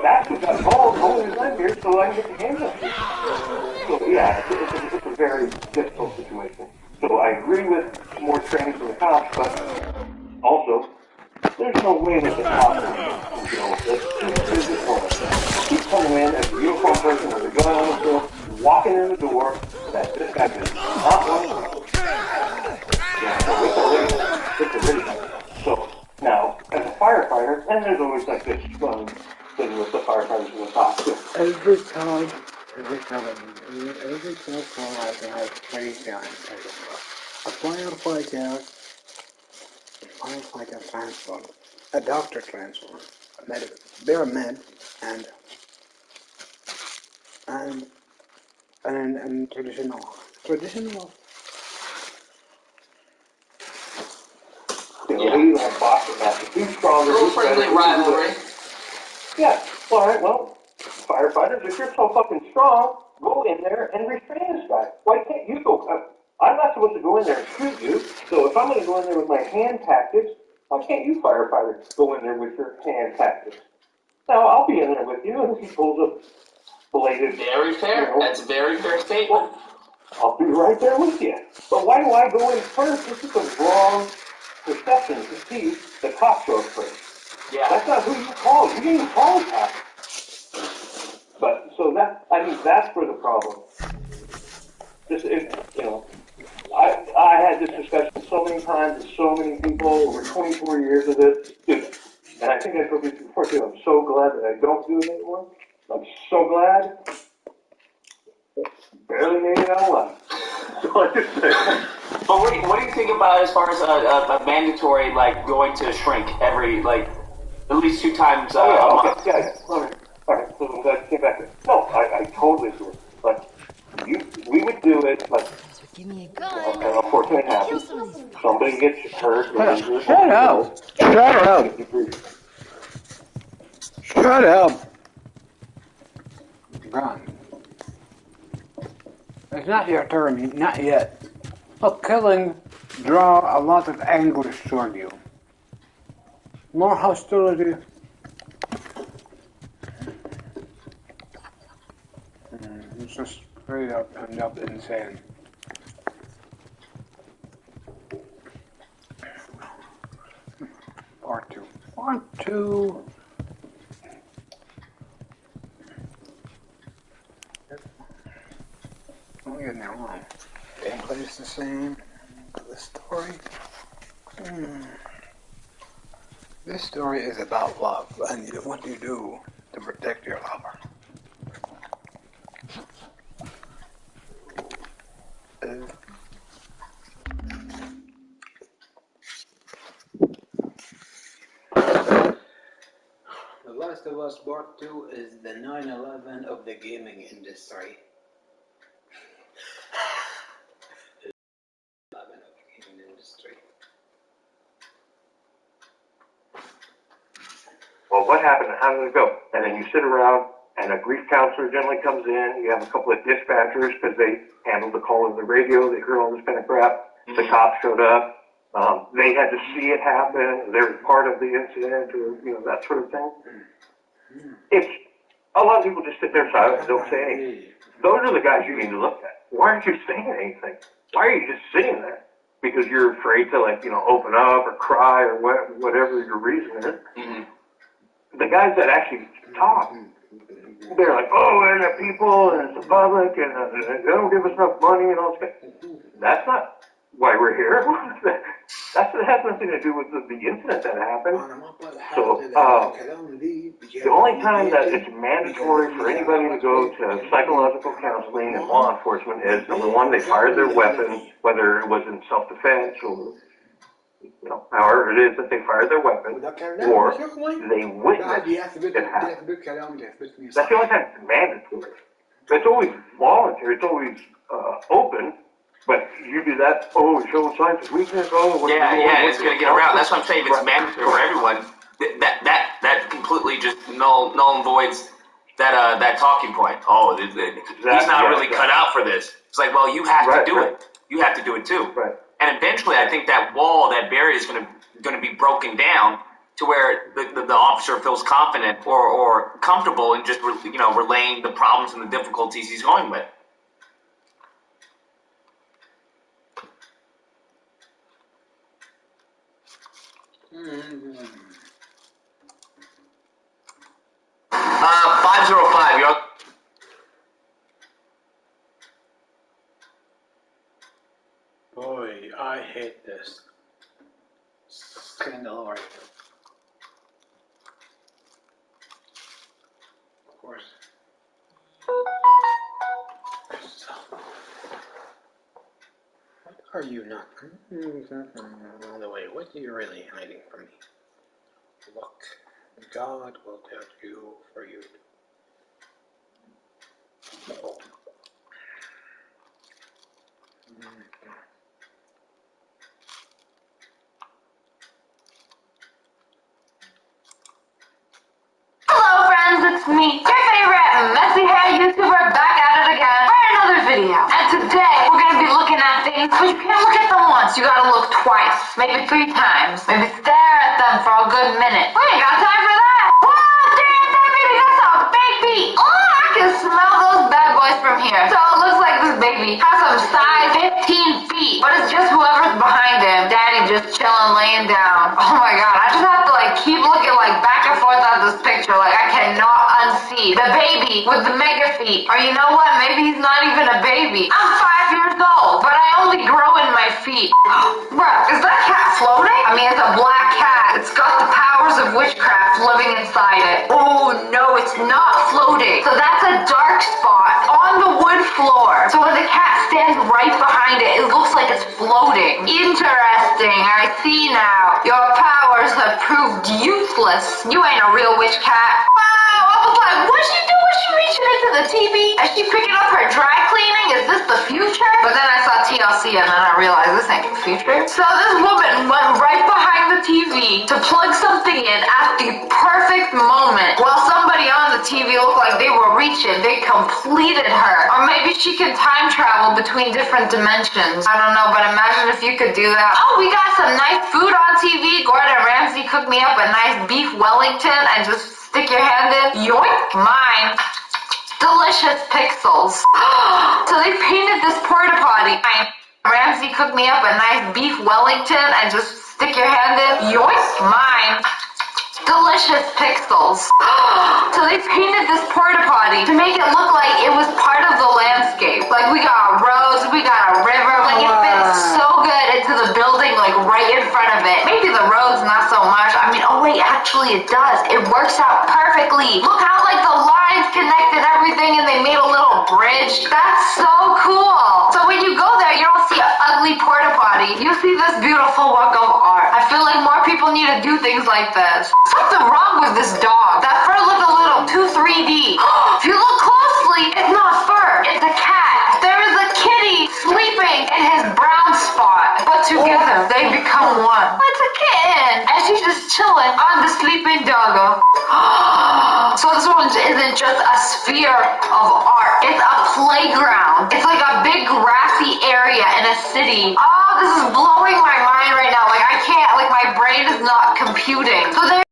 That's what got called. Only reason I'm here so I can get the games up here. So yeah, it's a very difficult situation. So I agree with more training for the cops, but also there's no way that the cops can deal with this. There's just no way. Keep coming in as a uniformed person with a gun on the floor, walking in the door, that this guy is not one of them. Yeah, so it's already bad. So now, as a firefighter, and there's always like this thing with the firefighters and the cops too. Every time I have 3 times. A firefighter transform, a doctor transform, a medic. They're a med, and traditional. You know, we like boxing matches. Who's stronger? Little friendly rivalry. Yeah. All right. Well, firefighters, if you're so fucking strong, go in there and restrain this guy. Why can't you go? I'm not supposed to go in there and shoot you. So if I'm going to go in there with my hand tactics, why can't you firefighters go in there with your hand tactics? Now I'll be in there with you, and if he pulls a bladed. Very fair. You know, that's a very fair statement. Well, I'll be right there with you. But why do I go in first? This is the wrong perception to see the cop show first. Yeah. That's not who you called. You didn't call the cop. But so I think that's where the problem. I had this discussion so many times with so many people over 24 years of this. Dude, and I think I told you before too. I'm so glad that I don't do it anymore. I'm so glad. Barely made it out alive. But what do you think about as far as a mandatory, like, going to a shrink every, like, at least 2 times a month? Yeah. All right, so I'm glad you came back. No, I totally agree. Like, we would do it, like, Give me a gun. And unfortunately it happens. Somebody gets hurt. Shut up. Shut up. Shut up. Ron. It's not your turn, not yet. A killing draw a lot of anguish toward you. More hostility. It's just straight up end up insane. Part two. Don't get me wrong. Gameplay is the same. The story. This story is about love and what you do to protect your lover. The Last of Us Part 2 is the 9/11 of the gaming industry. Well, what happened? How did it go? And then you sit around, and a grief counselor generally comes in. You have a couple of dispatchers because they handled the call over the radio. They heard all this kind of crap. The cops showed up. They had to see it happen. They were part of the incident, or that sort of thing. It's a lot of people just sit there silent and don't say anything. Those are the guys you need to look at. Why aren't you saying anything? Why are you just sitting there? Because you're afraid to open up or cry or whatever your reason is. Mm-hmm. The guys that actually talk, they're like, oh, and the people, and it's the public, and they don't give us enough money and all this. That's not why we're here. That has nothing to do with the incident that happened. So, The only time that it's mandatory for anybody to go to psychological counseling and law enforcement is, number one, they fired their weapon, whether it was in self-defense or, however it is that they fired their weapon, or they witnessed it happen. That's the only time it's mandatory. It's always voluntary, it's always open, but you do that, showing signs of weakness, Yeah, it's going to get around. That's what I'm saying. If it's mandatory for everyone, that completely just null and voids that talking point. He's not really cut out for this. It's like, well, you have to do it. You have to do it too. Right. And eventually, I think that wall, that barrier is going to be broken down to where the officer feels confident or comfortable in just relaying the problems and the difficulties he's going with. Mm-hmm. 505. You're. Boy, I hate this. Scandal right now. Of course. So, what are you not? By the way, what are you really hiding from me? Look, God will judge you for you. Hello friends, it's me, your favorite messy hair YouTuber, back at it again for another video. And today, we're going to be looking at things, but you can't look at them once, you gotta look twice, maybe 3 times, maybe stare at them for a good minute. We ain't got time for that! Whoa, damn, baby, that's a big feet! Oh, I can smell those bad boys from here. So it looks like this baby has some size 15 feet, but it's just whoever's behind him. Daddy just chilling, laying down. Oh my god, I just have to keep looking back and forth at this picture, I cannot unsee the baby with the mega feet. Or you know what, maybe he's not even a baby. I'm 5 years old, but I only grow in my feet. Bruh, is that cat floating? I mean, it's a black cat. It's got the powers of witchcraft living inside it. Oh no, it's not floating. So that's a dark spot on the wood floor. So when the cat stands right behind it, it looks like it's floating. Interesting, I see now. Your powers have proved useless. You ain't a real witch cat. Wow, I was like, what's she doing? Is she reaching into the TV? Is she picking up her dry cleaning? Is this the future? But then I saw TLC and then I realized this ain't the future. So this woman went right behind the TV to plug something in at the perfect moment. While somebody on the TV looked like they were reaching, they completed her. Or maybe she can time travel between different dimensions. I don't know, but imagine if you could do that. Oh, we got some nice food on TV. Gordon Ramsay cooked me up a nice beef Wellington and just stick your hand in. Yoink! Mine. Delicious pixels. So they painted this porta potty. Ramsay cooked me up a nice beef Wellington and just stick your hand in. Yoink! Mine. Delicious pixels. So they painted this porta potty to make it look like it was part of the landscape. We got roads, we got a river. It fits so good into the building, right in front of it. Maybe the roads not so much. I mean, oh wait, actually it does. It works out perfectly. Look how the lines connected everything and they made a little bridge. That's so cool. So when you go there, you don't see an ugly porta potty. You see this beautiful work of art. I feel like more people need to do things like this. Something wrong with this dog. That fur looked a little too 3D. If you look closely, it's not fur. It's a cat. There is a kitty sleeping in his brown spot. But together, they become one. It's a kitten. And she's just chilling on the sleeping doggo. So this one isn't just a sphere of art. It's a playground. It's like a big grassy area in a city. Oh, this is blowing my mind right now. I can't, my brain is not computing. So they're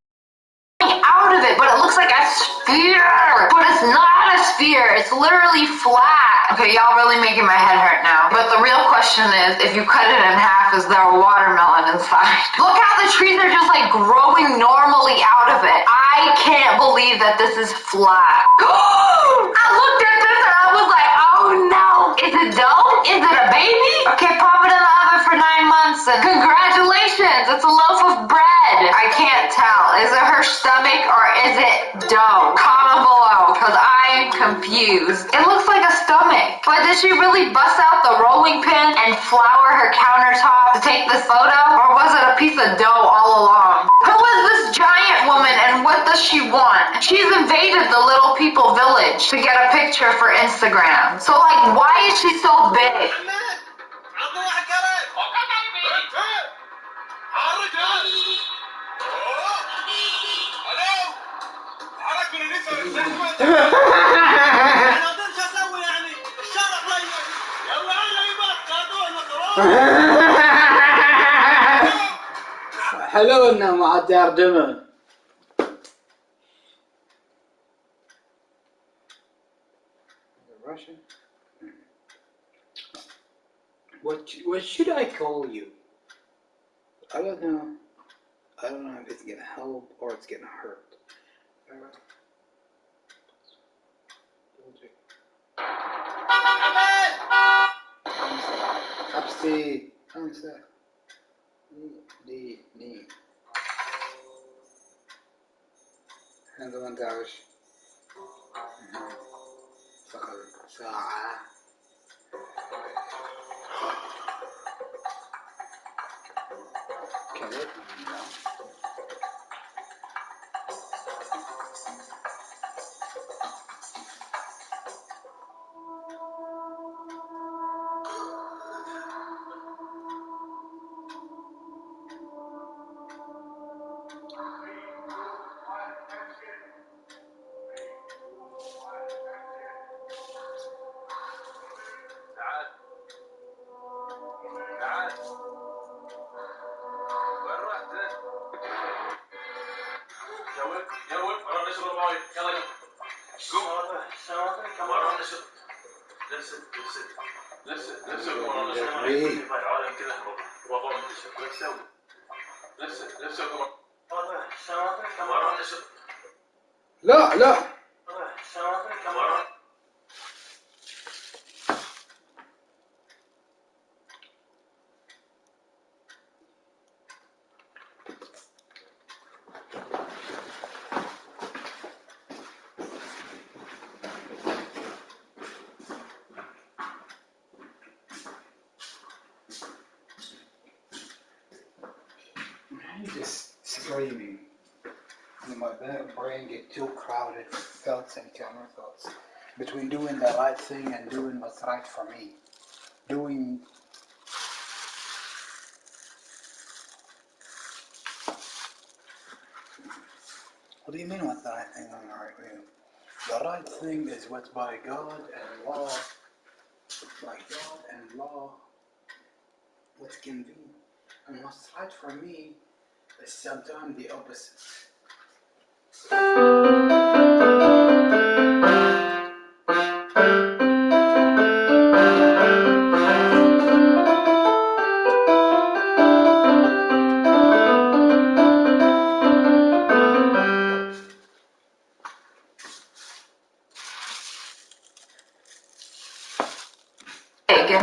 out of it, but it looks like a sphere. But it's not a sphere. It's literally flat. Okay, y'all really making my head hurt now. But the real question is, if you cut it in half, is there a watermelon inside? Look how the trees are just growing normally out of it. I can't believe that this is flat. I looked at this and I was like, oh no. Is it dough? Is it a baby? Okay, pop it in the oven for 9 months. Johnson. Congratulations, it's a loaf of bread. I can't tell. Is it her stomach or is it dough? Comment below, because I'm confused. It looks like a stomach. But did she really bust out the rolling pin and flour her countertop to take this photo? Or was it a piece of dough all along? Who is this giant woman and what does she want? She's invaded the little people village to get a picture for Instagram. So like, why is she so big? حلو انه مع الدردمه. Russian? What should I call you? I don't know. I don't know if it's gonna help or it's gonna hurt. خمسة دي 18 فقط ساعة. كذا لا لا just screaming. My brain get too crowded with thoughts and counter thoughts between doing the right thing and doing what's right for me. What do you mean what's the right thing and the right way? The right thing is what's by God and law. By God and law, what's convenient. And what's right for me is sometimes the opposite.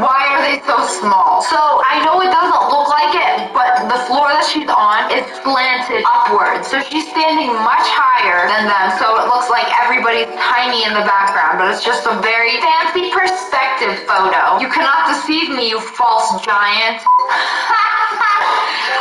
Why are they so small? So I know it doesn't look like it, but the floor that she's on is slanted upwards. So she's standing much higher than them, so it looks like everybody's tiny in the background, but it's just a very fancy perspective photo. You cannot deceive me, you false giant.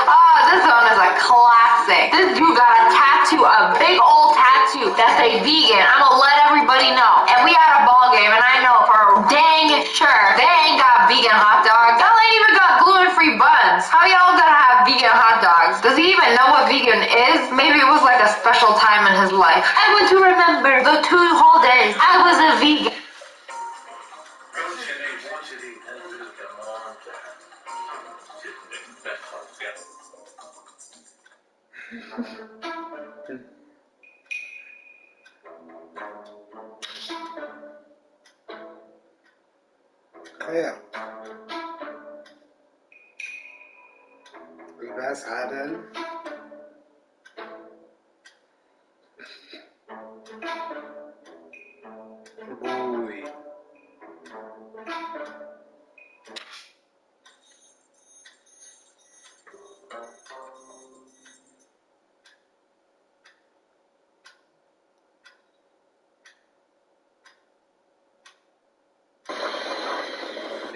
Oh, this one is a classic. This dude got a tattoo, a big old tattoo that say vegan. I'm gonna let everybody know. And we had a ball game, and I know for dang sure they ain't got vegan hot dogs. Y'all ain't even got gluten-free buns. How y'all gonna have vegan hot dogs? Does he even know what vegan is? Maybe it was like a special time in his life. I want to remember the 2 whole days I was a vegan. خير الباس عادل أبوي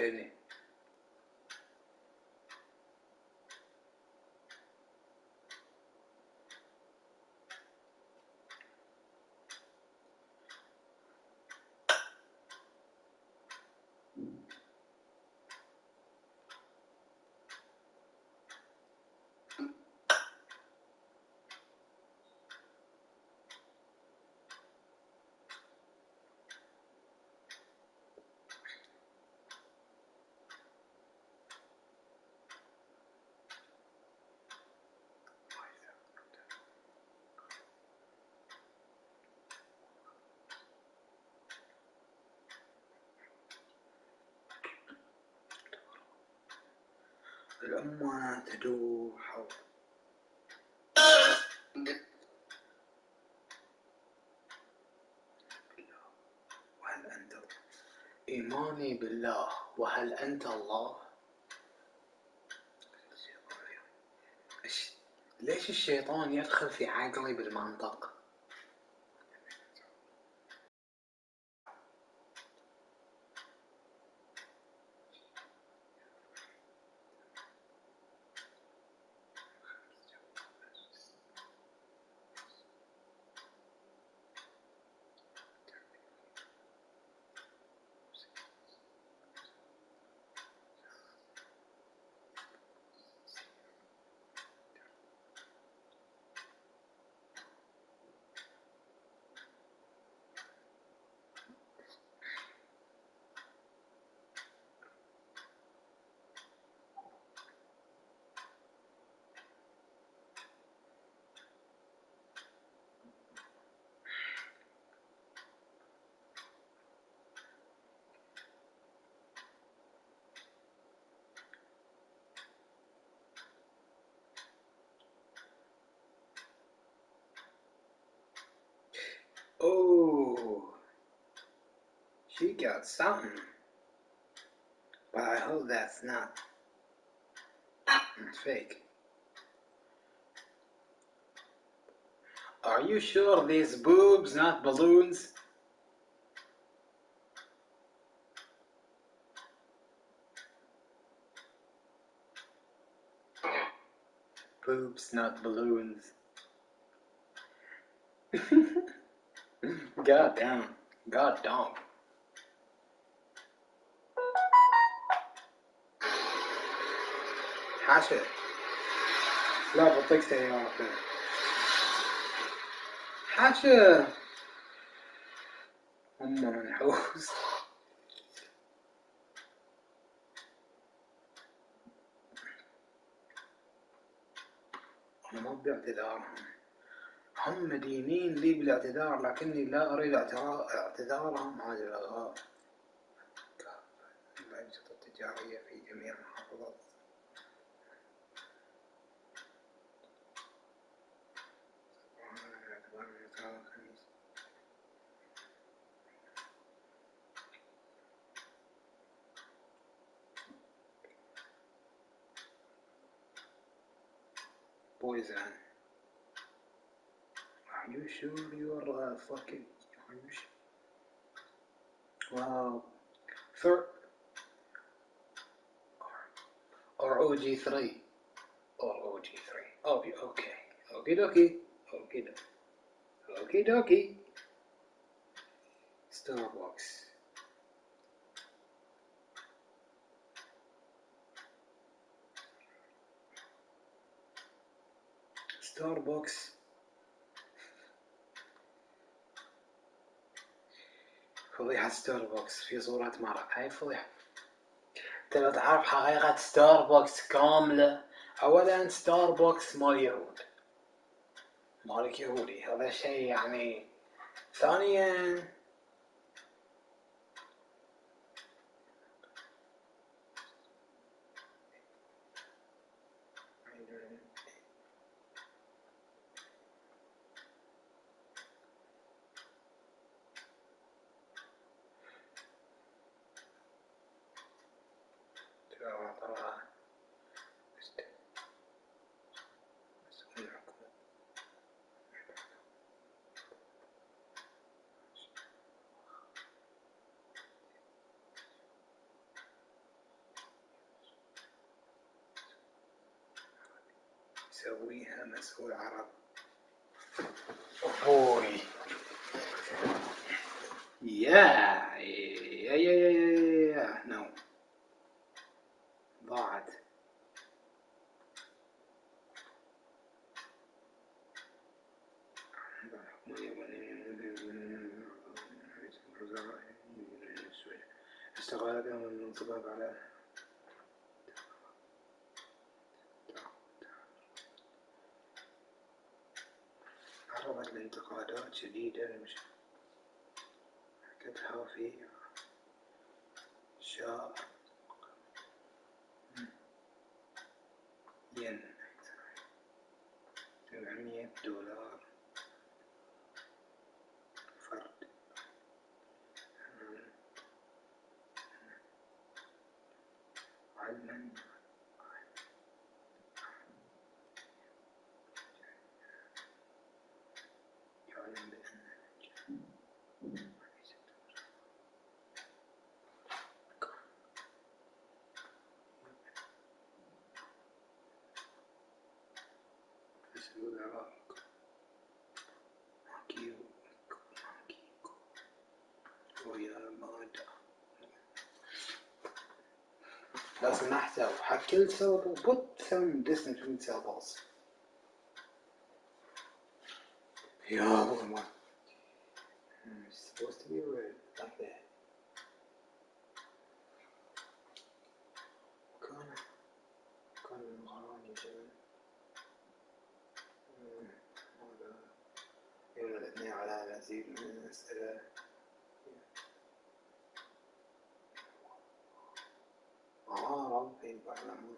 علينا. الأمة تدور حول وهل أنت إيماني بالله وهل أنت الله. ليش الشيطان يدخل في عقلي بالمنطق؟ Oh, she got something, but I hope that's not fake. Are you sure these boobs not balloons? Boobs not balloons. God damn. God damn. حاشا لا بطيق سيارة حاشا أم منحوس. أنا ما باعتذارهم، هم مدينين لي بالاعتذار لكني لا أريد اعتذارهم عن الألغاء. الأنشطة التجارية في جميع المحافظات. Poison. Are you sure you're fucking? Are you sure? Wow. Or OG3. Or OG3. Oh, okay. Okie dokie. Okie dokie. Okie dokie. Starbucks. ستاربكس. فضيحة ستاربكس في صورة مرأة. هاي فضيحة. تبى تعرف حقيقة ستاربكس كاملة. أولا ستاربكس مال يهود، مالك يهودي، هذا شيء يعني. ثانيا يسويها مسؤول عرب. أوي يا نو ضاعت. استغلت من الانصباب على عرضت لانتقادات شديدة حكتها في شاء ين $700 فرد. علما يعلم بأن مسؤول العراق ويا مادة لازم نحسب حق كل syllable put some distance between syllables. يا الله it's supposed to be read like that. كان المغراني جميل. هذا يوم الاثنين على مزيد من الأسئلة. ربي بعلمون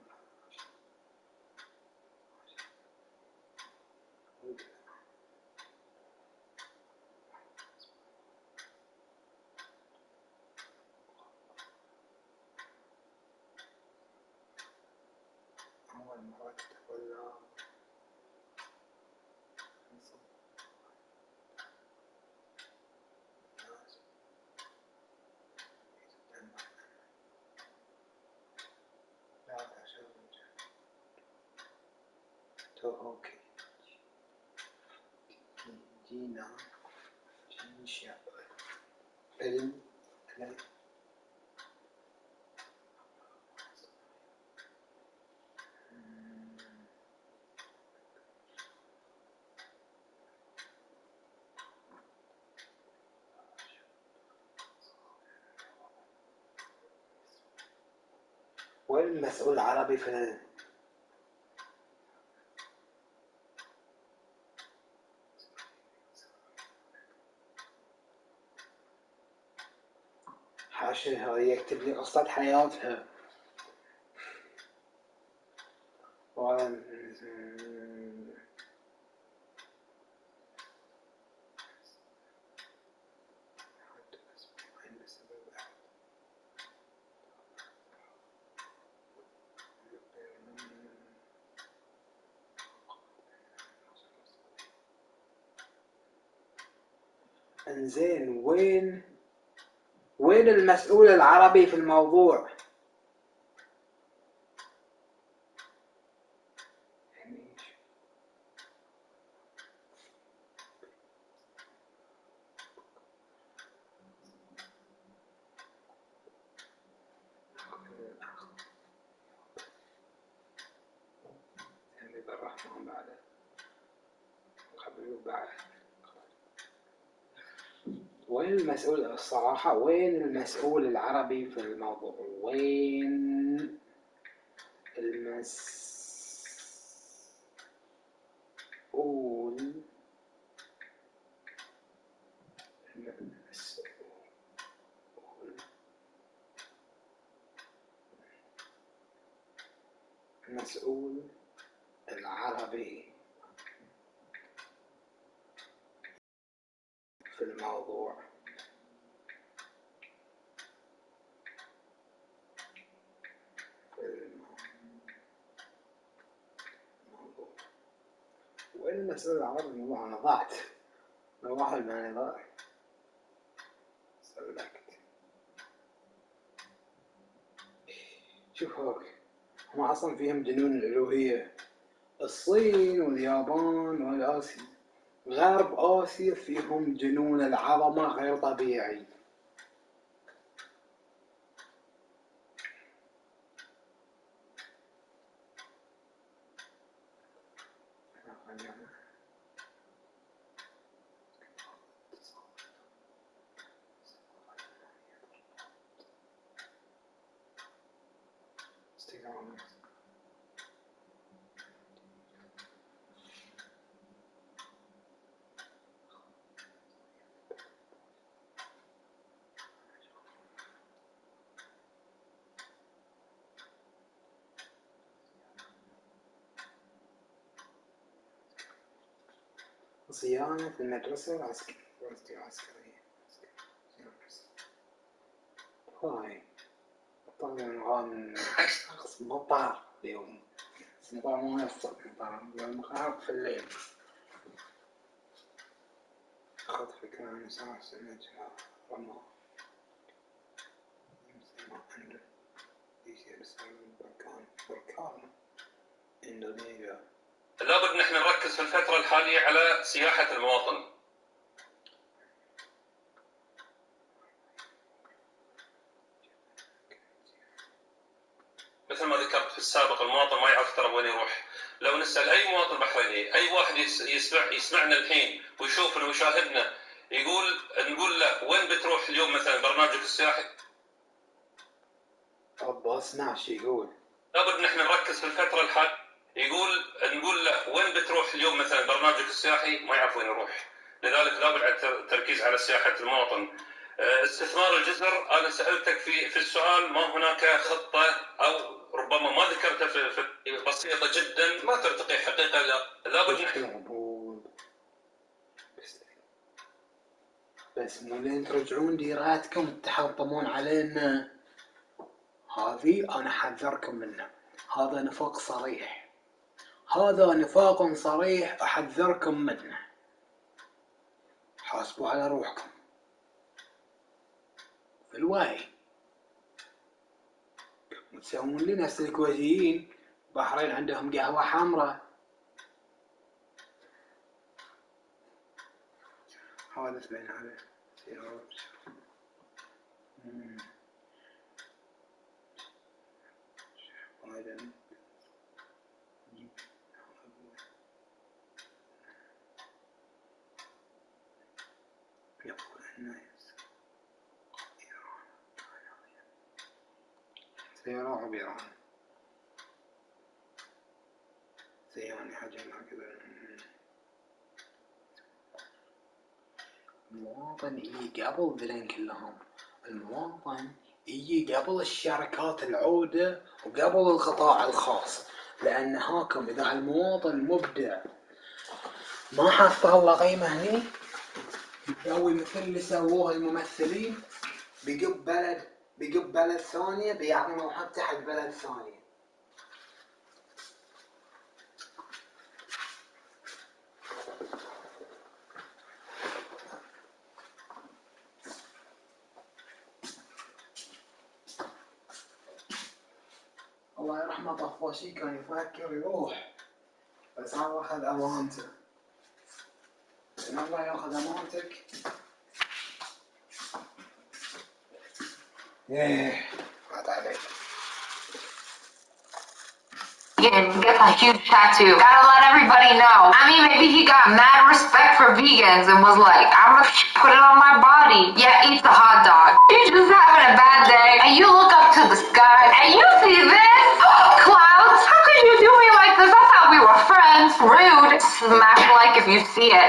أول مرة تتولى لا تشوج توهوكي جينا جينشا علم وين المسؤول العربي في حاشا يكتب لي قصة حياتها انزين وين المسؤول العربي في الموضوع؟ وين المسؤول الصراحة وين المسؤول العربي في الموضوع؟ وين المسؤول العربي في الموضوع؟ وين المسؤول العربي في الموضوع؟ أنا ضعت لو واحد ماني ضاع سلكت. شوف هوك هم أصلا فيهم جنون الألوهية الصين واليابان والآسيا، غرب آسيا فيهم جنون العظمة غير طبيعي. صيانة المدرسة العسكرية. هاي طبعا شخص مطار اليوم، مطار مو نفس المطار يوم غاب في الليل. أخذ فكرة عن أساس النجاح رمى ما عنده يصير بسبب بركان إندونيسيا. لابد نحن نركز في الفترة الحالية على سياحة المواطن. مثل ما ذكرت في السابق، المواطن ما يعرف ترى وين يروح. لو نسأل أي مواطن بحريني، أي واحد يسمعنا الحين ويشوفنا ويشاهدنا، نقول له وين بتروح اليوم مثلا برنامجك السياحي؟ أبا أسمع شي يقول. لابد نحن نركز في الفترة الحالية. نقول له وين بتروح اليوم مثلا برنامجك السياحي، ما يعرف وين يروح. لذلك لابد التركيز على سياحة المواطن. استثمار الجزر، أنا سألتك في السؤال ما هناك خطة، أو ربما ما ذكرتها في بسيطة جدا ما ترتقي حقيقة. لابد نحن بس مو لين ترجعون ديراتكم تحطمون علينا. هذه أنا أحذركم منه. هذا نفاق صريح، هذا نفاق صريح أحذركم منه. حاسبوا على روحكم في الوعي. وتسوون لي نفس الكويتيين، بحرين عندهم قهوة حمراء. هذا سمعنا عليه يقول الناس سيراعوا بإيران، يعني حاجة هكذا. المواطن يجي قبل ذلين كلهم. المواطن يجي قبل الشركات العودة وقبل القطاع الخاص، لأن هاكم إذا المواطن مبدع ما حصل له قيمة هني، يسوي مثل اللي سووه الممثلين، بيقب بلد ثانية، بيعطي موحد تحت بلد ثانية. الله يرحمه طفاشي كان يفكر يروح، بس الله أخذ أمانته. إن الله يأخذ أمانتك. فات عليك. Gets a huge tattoo. Gotta let everybody know. I mean, maybe he got mad respect for vegans and was like, I'm gonna put it on my body. Yeah, eats a hot dog. You're just having a bad day, and you look up to the sky, and you see this? Clouds? How could you do me like this? I thought we were friends. Rude. Smash like if you see it.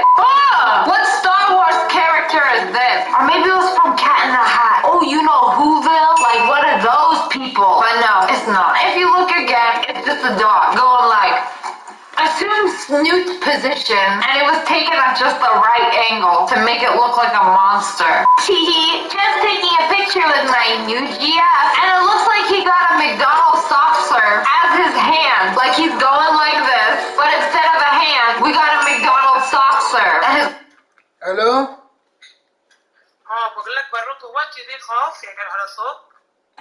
What Star Wars character is this? Or maybe it was from Cat in the Hat. Oh, you know Whoville? Like, what are those people? But no, it's not. If you look again, it's just a dog going like, assume Snoot's position, and it was taken at just the right angle to make it look like a monster. Teehee, just taking a picture with my new GF, and it looks like he got a McDonald's soft serve as his hand. Like he's going like this, but instead of a hand, we got a McDonald's soft serve. ألو؟ بقول لك برضه وجهي دي خلاص يعني على صوت.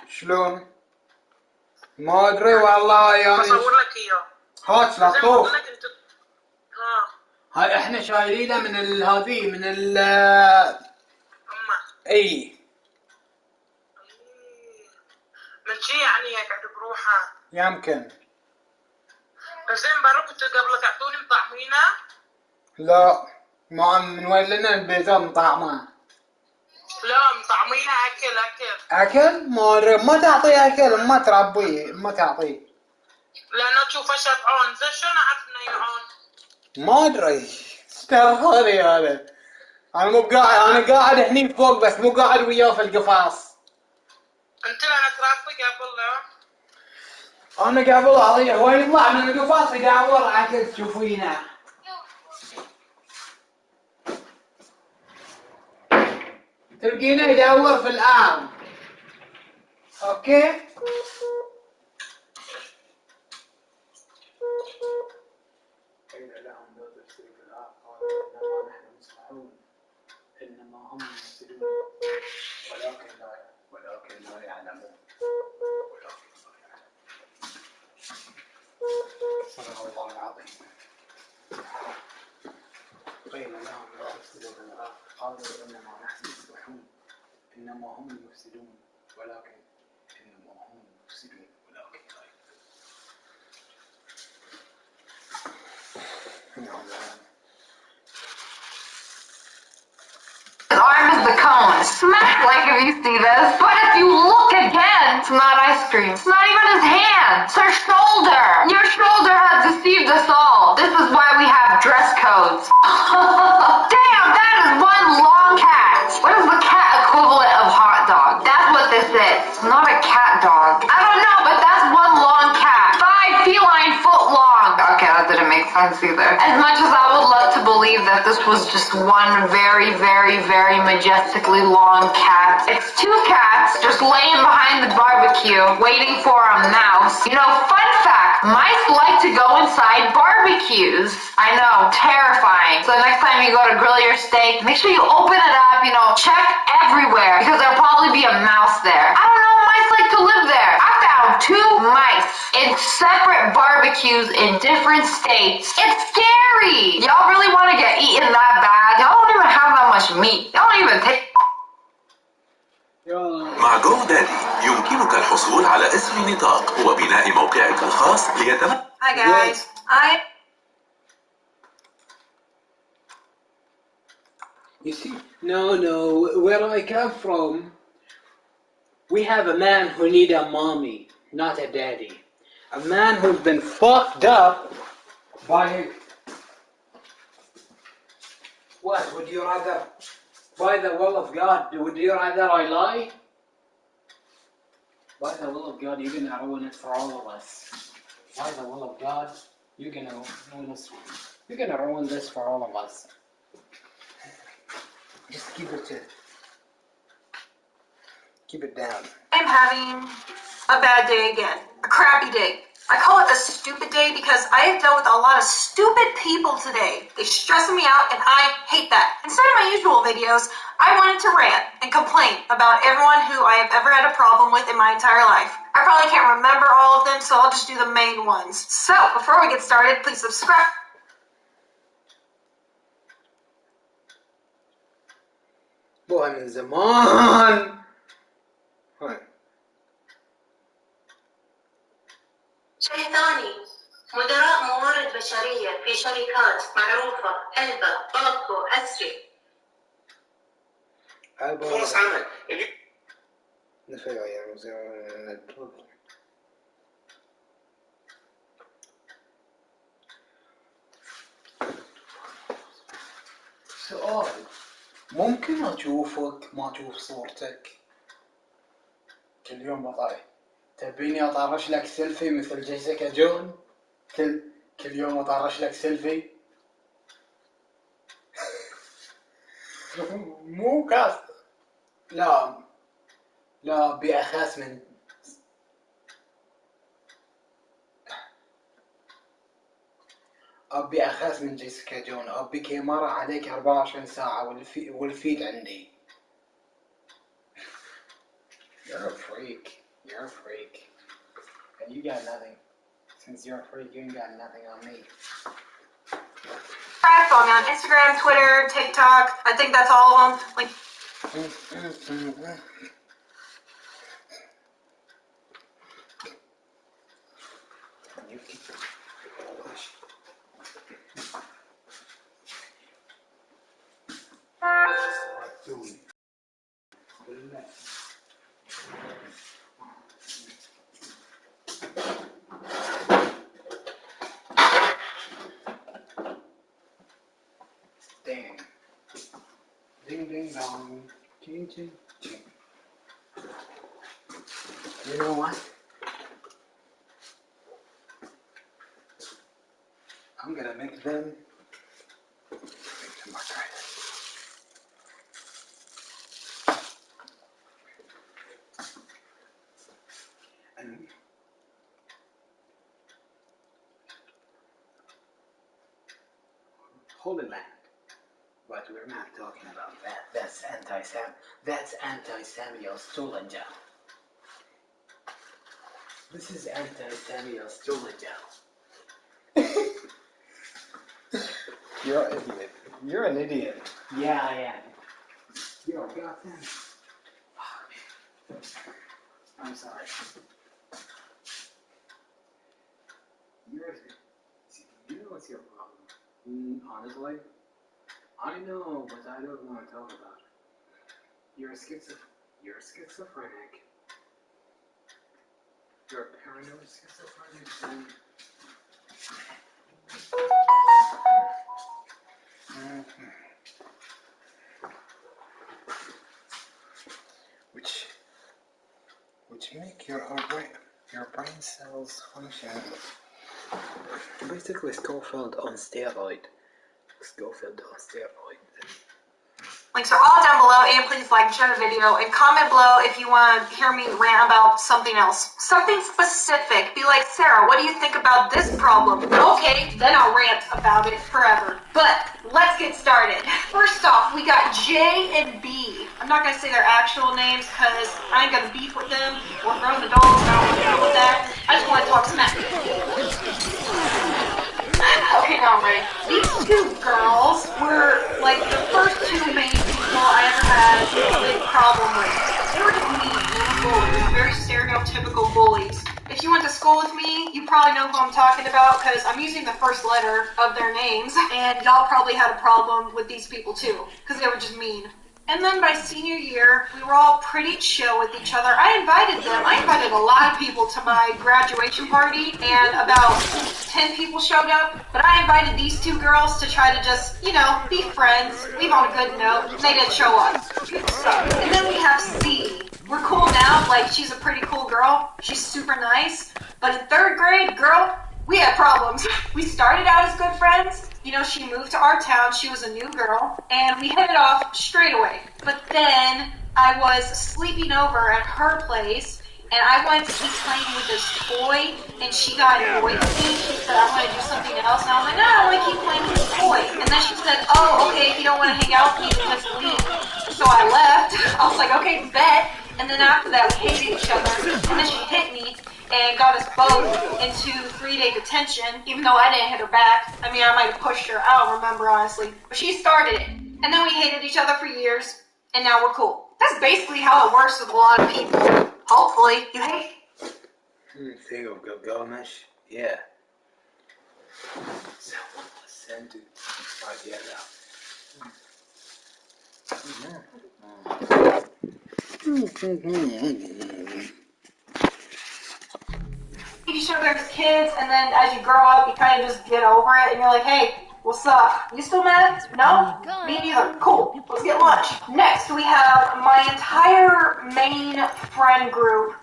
شلون؟ ما أدري والله يعني. بصور لك إياه. هات زي ما لطوف. بقول لك انت. هاي احنا شايلينها من هذه من اما اي من شي يعني هيك عند بروحها. يمكن. بس زي ما بروح كنت قبل تعطوني مطعمينه. لا ما من وين لنا البيتزا مطعمة. لا مطعمينه اكل. اكل ما تعطي اكل ما تربيه ما تعطيه. لانه تشوفه شبعان زين شلون اعرف انه يعون؟ ما ادري استرخاني هذا. انا مو قاعد انا قاعد هني فوق بس مو قاعد وياه في القفاص. انت لنا ترافق قبل له. انا قبل عليه هو يطلع من القفاص يدور اكل تشوفينه. تلقينه يدور في الارض. اوكي قيل لهم لا تفسدوا في الارض قالوا انما نحن مصلحون انما هم مفسدون ولكن لا يعلمون. صدق الله العظيم. قيل لهم لا تفسدوا في الارض قالوا انما نحن مصلحون انما هم المفسدون ولكن انما هم المفسدون ولكن لا يعلمون. Arm is the cone. Smack like if you see this. But if you look again, it's not ice cream. It's not even his hand. It's her shoulder. Your shoulder has deceived us all. This is why we have dress codes. Damn, that is one long cat. What is the cat equivalent of hot dog? That's what this is. It's not a cat dog. I don't know, but that's one long cat. 5 feline foot long. Okay, that didn't make sense either. As much as I would love to believe that this was just one very, very, very majestically long cat, it's 2 cats just laying behind the barbecue waiting for a mouse. You know, fun fact, mice like to go inside barbecues. I know, terrifying. So next time you go to grill your steak, make sure you open it up, you know, check everywhere because there'll probably be a mouse there. I don't know, mice like to live there. I found 2 mice in separate barbecues in different states. It's scary. Y'all really want to get eaten that bad? Y'all don't even have that much meat. Y'all don't even take. مع جو دادي يمكنك الحصول على اسم نطاق وبناء موقعك الخاص ليتم. Hi guys. You see, no, where I come from, we have a man who need a mommy, not a daddy. A man who's been fucked up by... What, would you rather, by the will of God, would you rather I lie? By the will of God, you're gonna ruin it for all of us. By the will of God, you're gonna ruin this for all of us. Just keep it down. I'm having a bad day again, a crappy day. I call it a stupid day because I have dealt with a lot of stupid people today. They're stressing me out and I hate that. Instead of my usual videos, I wanted to rant and complain about everyone who I have ever had a problem with in my entire life. I probably can't remember all of them, so I'll just do the main ones. So, before we get started, please subscribe. Boy, من زمان. شيء ثاني، مدراء موارد بشرية في شركات معروفة ألبا بابكو أسري. فرص عمل. سؤال، ممكن أشوفك ما أشوف صورتك؟ كل يوم بطاي تبيني أطرش لك سيلفي مثل جيسيكا جون؟ كل يوم أطرش لك سيلفي؟ مو كاس. لا بأخاس من أبي أخاس من جيسيكا جون. أبي كاميرا عليك 24 ساعة والفيد عندي. You're a freak. And you got nothing. Since you're a freak, you ain't got nothing on me. Follow me on Instagram, Twitter, TikTok. I think that's all of them. Like, Ding. Ding ding dong. Ching ching ching. You know what? I'm gonna make them more tight. And Holy Land. But we're not talking about that. That's anti-Samuel Stolenjow. This is anti-Samuel Stolenjow. You're an idiot. You're an idiot. Yeah, I am. You're a goddamn. I'm sorry. You know what's your problem? Honestly? I know, but I don't want to talk about it. You're a schizophrenic. You're a paranoid schizophrenic. Which make your brain cells function. Basically, Schofield on steroid. links are all down below, and please like and share the video, and comment below if you want to hear me rant about something else. Something specific. Be like, Sarah, what do you think about this problem? Okay, then I'll rant about it forever. But let's get started. First off, we got J and B. I'm not going to say their actual names because I ain't going to beef with them. We're grown adults, I don't want to deal with that. I just want to talk smack. Okay, now I'm ready. These two girls were like the first two main people I ever had a big problem with. They were just mean bullies, very stereotypical bullies. If you went to school with me, you probably know who I'm talking about because I'm using the first letter of their names, and y'all probably had a problem with these people too because they were just mean. And then by senior year, we were all pretty chill with each other. I invited a lot of people to my graduation party, and about 10 people showed up. But I invited these two girls to try to just, be friends, leave on a good note. They didn't show up. And then we have C. We're cool now, like she's a pretty cool girl. She's super nice. But in third grade, girl, we had problems. We started out as good friends. She moved to our town. She was a new girl. And we hit it off straight away. But then I was sleeping over at her place. And I wanted to keep playing with this toy. And she got annoyed with me. She said, I want to do something else. And I was like, no, I want to keep playing with this toy. And then she said, oh, okay, if you don't want to hang out with me, then just leave. So I left. I was like, okay, bet. And then after that, we hated each other. And then she hit me and got us both into 3-day detention, even though I didn't hit her back. I might have pushed her. I don't remember, honestly. But she started it. And then we hated each other for years, and now we're cool. That's basically how it works with a lot of people. Hopefully. You hate? Think of Gilgamesh? Yeah. So, send to each other as kids, and then as you grow up, you kind of just get over it, and you're like, hey, what's up? You still mad? No? Me neither. Cool. Let's get lunch. Next, we have my entire main friend group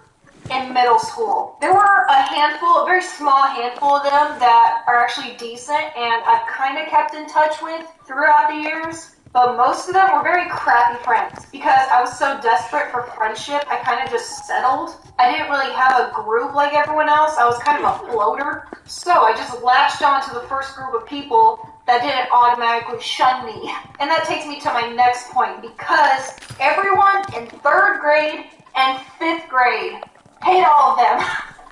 in middle school. There were a very small handful of them that are actually decent, and I've kind of kept in touch with throughout the years. But most of them were very crappy friends because I was so desperate for friendship, I kind of just settled. I didn't really have a group like everyone else. I was kind of a floater. So I just latched on to the first group of people that didn't automatically shun me. And that takes me to my next point, because everyone in 3rd grade and 5th grade hate all of them.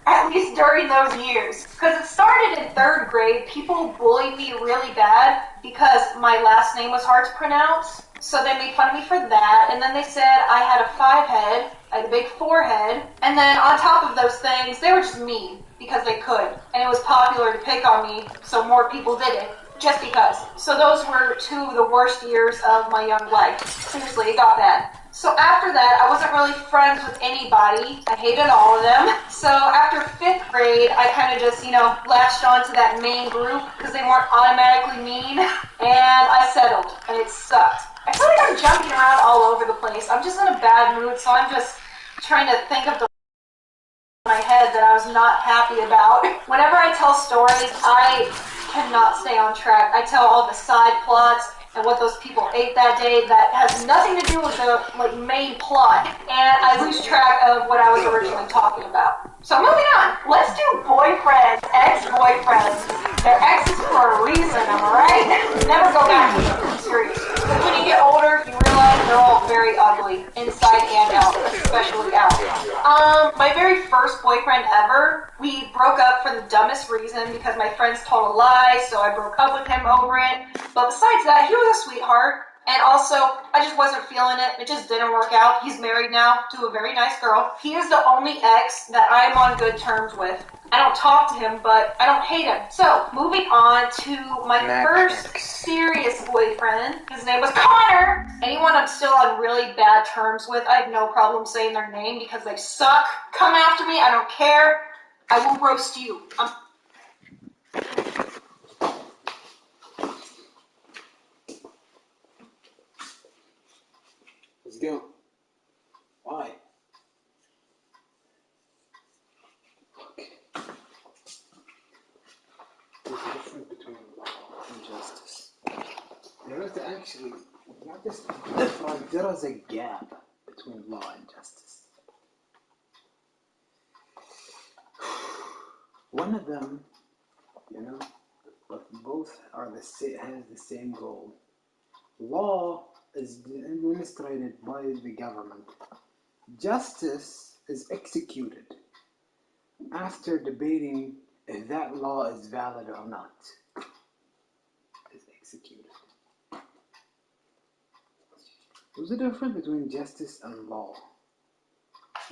At least during those years. Because it started in 3rd grade. People bullied me really bad because my last name was hard to pronounce. So they made fun of me for that. And then they said I had a 5 head, I had a big forehead. And then on top of those things, they were just mean because they could. And it was popular to pick on me, so more people did it. Just because. So those were 2 of the worst years of my young life. Seriously, it got bad. So after that, I wasn't really friends with anybody. I hated all of them. So after 5th grade, I kind of just, latched on to that main group because they weren't automatically mean. And I settled, and it sucked. I feel like I'm jumping around all over the place. I'm just in a bad mood, so I'm just trying to think of the my head that I was not happy about. Whenever I tell stories, I cannot stay on track. I tell all the side plots and what those people ate that day that has nothing to do with the main plot, and I lose track of what I was originally talking about. So moving on, let's do boyfriends, ex-boyfriends. They're exes for a reason, am I right? Never go back to them, I'm serious. Because when you get older, you realize they're all very ugly, inside and out, especially out. My very first boyfriend ever, we broke up for the dumbest reason because my friends told a lie, so I broke up with him over it. But besides that, he was a sweetheart. And also, I just wasn't feeling it. It just didn't work out. He's married now to a very nice girl. He is the only ex that I am on good terms with. I don't talk to him, but I don't hate him. So, moving on to my first serious boyfriend. His name was Connor. Anyone I'm still on really bad terms with, I have no problem saying their name because they suck. Come after me, I don't care. I will roast you. Let's go. Why? Okay. There's a difference between law and justice. There is actually, not just different, there is a gap between law and justice. One of them, but both are the same, has the same goal. Law is administered by the government. Justice is executed after debating if that law is valid or not. It's executed. There's a difference between justice and law.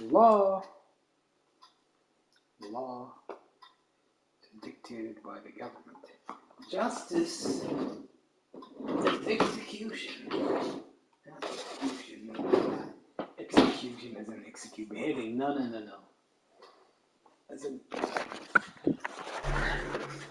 Law is dictated by the government. Justice is execution. Execution as an execute beheading. No.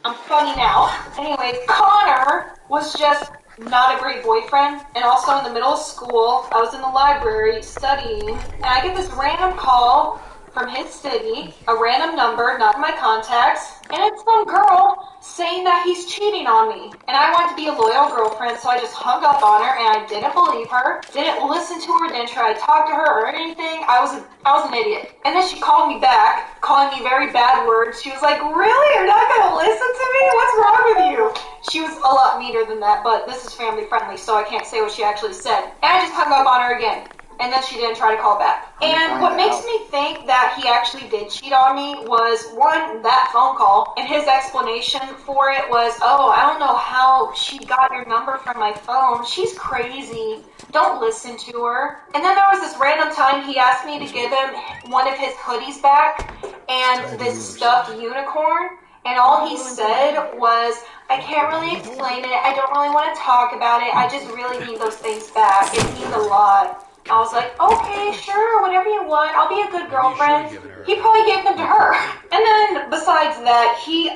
I'm funny now. Anyways, Connor was just not a great boyfriend. And also in the middle of school, I was in the library studying, and I get this random call from his city, a random number, not in my contacts, and it's some girl saying that he's cheating on me. And I wanted to be a loyal girlfriend, so I just hung up on her, and I didn't believe her, didn't listen to her, didn't try to talk to her or anything. I was an idiot. And then she called me back, calling me very bad words. She was like, "Really? You're not going to listen to me? What's wrong with you?" She was a lot meaner than that, but this is family friendly, so I can't say what she actually said. And I just hung up on her again. And then she didn't try to call back. And what makes me think that he actually did cheat on me was, one, that phone call. And his explanation for it was, "Oh, I don't know how she got your number from my phone. She's crazy. Don't listen to her." And then there was this random time he asked me to give him one of his hoodies back and this stuffed unicorn. And all he said was, "I can't really explain it. I don't really want to talk about it. I just really need those things back. It means a lot." I was like, "Okay, sure, whatever you want. I'll be a good girlfriend." He probably gave them to her. And then besides that, he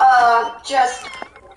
just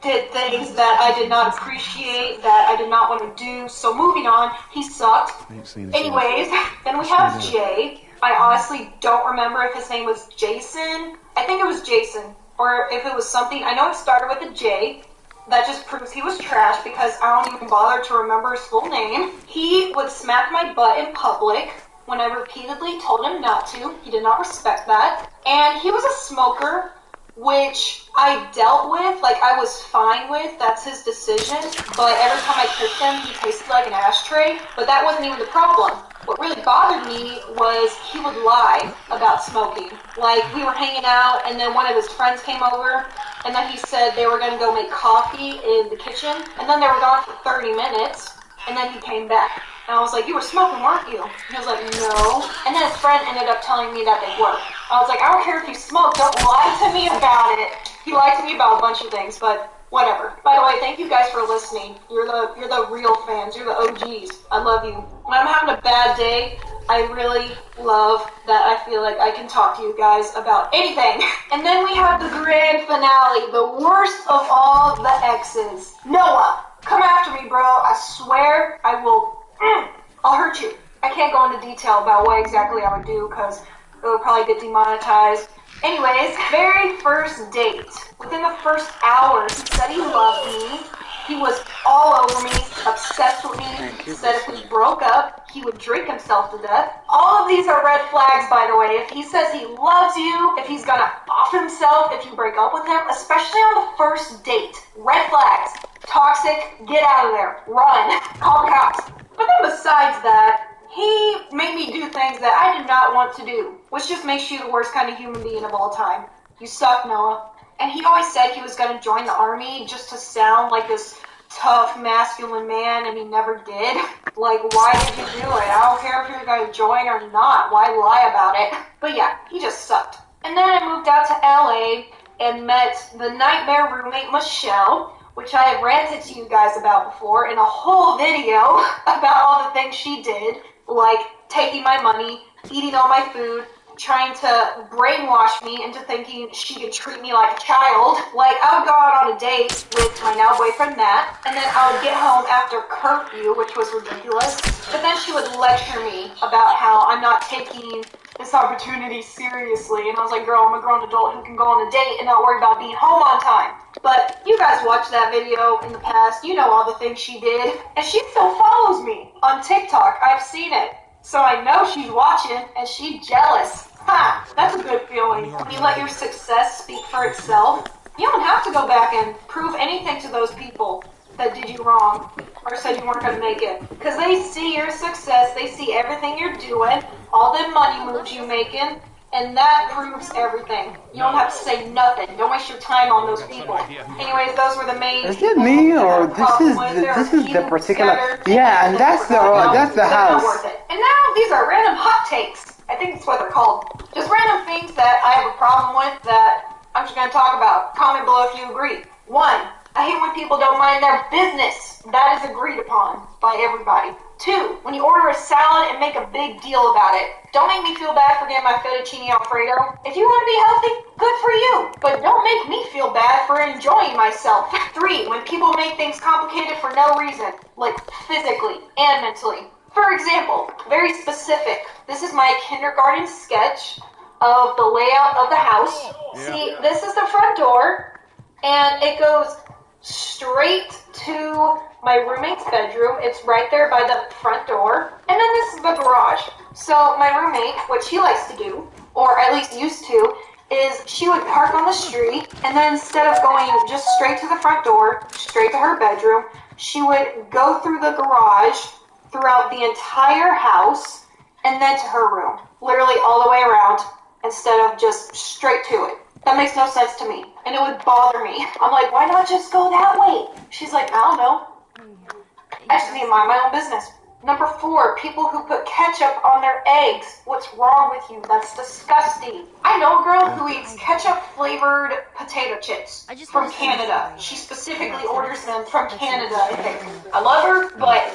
did things that I did not appreciate, that I did not want to do. So moving on, he sucked. Anyways, then we have Jay. I honestly don't remember if his name was Jason. I think it was Jason. Or if it was something, I know it started with a J. That just proves he was trash because I don't even bother to remember his full name. He would smack my butt in public when I repeatedly told him not to. He did not respect that. And he was a smoker, which I dealt with, like I was fine with. That's his decision. But every time I kissed him, he tasted like an ashtray. But that wasn't even the problem. What really bothered me was he would lie about about smoking. Like, we were hanging out, and then one of his friends came over, and then he said they were going to go make coffee in the kitchen, and then they were gone for 30 minutes, and then he came back. And I was like, you were smoking, weren't you? And he was like, no. And then his friend ended up telling me that they were. I was like, I don't care if you smoke, don't lie to me about it. He lied to me about a bunch of things, but whatever. By the way, thank you guys for listening. You're the real fans. You're the OGs. I love you. When I'm having a bad day, I really love that I feel like I can talk to you guys about anything. And then we have the grand finale, the worst of all the exes. Noah, come after me, bro. I swear I will. I'll hurt you. I can't go into detail about what exactly I would do because it would probably get demonetized. Anyways, very first date. Within the first hour, he said he loved me. He was all over me, obsessed with me. He said if we broke up, he would drink himself to death. All of these are red flags, by the way. If he says he loves you, if he's gonna off himself if you break up with him, especially on the first date, red flags. Toxic, get out of there. Run. Call the cops. But then besides that, he made me do things that I did not want to do, which just makes you the worst kind of human being of all time. You suck, Noah. And he always said he was going to join the army just to sound like this tough, masculine man, and he never did. Like, why did you do it? I don't care if you're going to join or not. Why lie about it? But yeah, he just sucked. And then I moved out to LA and met the nightmare roommate, Michelle, which I have ranted to you guys about before in a whole video about all the things she did, like taking my money, eating all my food, trying to brainwash me into thinking she could treat me like a child. Like, I would go out on a date with my now boyfriend, Matt, and then I would get home after curfew, which was ridiculous, but then she would lecture me about how I'm not taking this opportunity seriously, and I was like, girl, I'm a grown adult who can go on a date and not worry about being home on time. But you guys watched that video in the past, you know all the things she did, and she still follows me on TikTok. I've seen it. So I know she's watching, and she's jealous. Ha! That's a good feeling. When you let your success speak for itself, you don't have to go back and prove anything to those people that did you wrong or said you weren't going to make it. Because they see your success, they see everything you're doing, all the money moves you're making, and that proves everything. You don't have to say nothing. Don't waste your time on those people. Anyways, those were the main. Is it me or this is the particular? Yeah, and that's the house. Not worth it. And now these are random hot takes. I think that's what they're called. Just random things that I have a problem with that I'm just going to talk about. Comment below if you agree. 1. I hate when people don't mind their business. That is agreed upon by everybody. 2. When you order a salad and make a big deal about it. Don't make me feel bad for getting my fettuccine Alfredo. If you want to be healthy, good for you. But don't make me feel bad for enjoying myself. 3. When people make things complicated for no reason, like physically and mentally. For example, very specific. This is my kindergarten sketch of the layout of the house. See, this is the front door, and it goes straight to my roommate's bedroom. It's right there by the front door. And then this is the garage. So my roommate, what she likes to do, or at least used to, is she would park on the street, and then instead of going just straight to the front door, straight to her bedroom, she would go through the garage, throughout the entire house, and then to her room. Literally all the way around, instead of just straight to it. That makes no sense to me, and it would bother me. I'm like, why not just go that way? She's like, I don't know. I just need to mind my own business. Number 4, people who put ketchup on their eggs. What's wrong with you? That's disgusting. I know a girl who eats ketchup-flavored potato chips from Canada. She specifically orders them from Canada, I think. I love her, but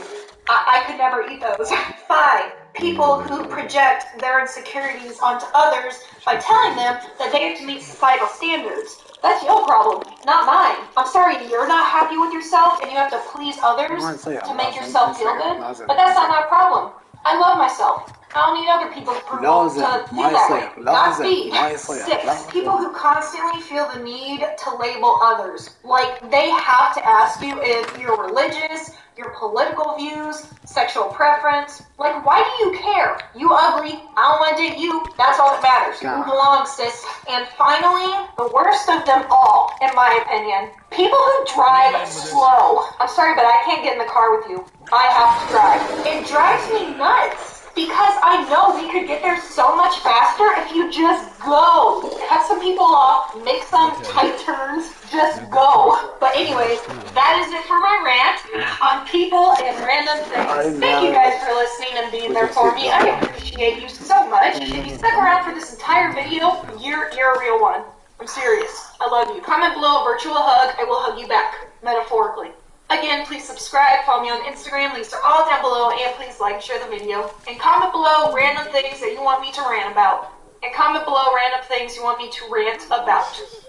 I could never eat those. 5, people who project their insecurities onto others by telling them that they have to meet societal standards. That's your problem, not mine. I'm sorry, you're not happy with yourself and you have to please others to make yourself feel good, but that's not my problem. I love myself. I don't need other people's approval to feel that way. Godspeed. 6, people who constantly feel the need to label others. Like, they have to ask you if you're religious, your political views, sexual preference. Like, why do you care? You ugly. I don't want to date you. That's all that matters. Move along, sis. And finally, the worst of them all, in my opinion, people who drive slow. I'm sorry, but I can't get in the car with you. I have to drive. It drives me nuts. Because I know we could get there so much faster if you just go. Cut some people off, make some tight turns, just go. But anyways, that is it for my rant on people and random things. Thank you guys for listening and being there for me. I appreciate you so much. If you stuck around for this entire video, you're a real one. I'm serious. I love you. Comment below a virtual hug. I will hug you back, metaphorically. Again, please subscribe, follow me on Instagram, links are all down below, and please like and share the video. And comment below random things that you want me to rant about. And comment below random things you want me to rant about.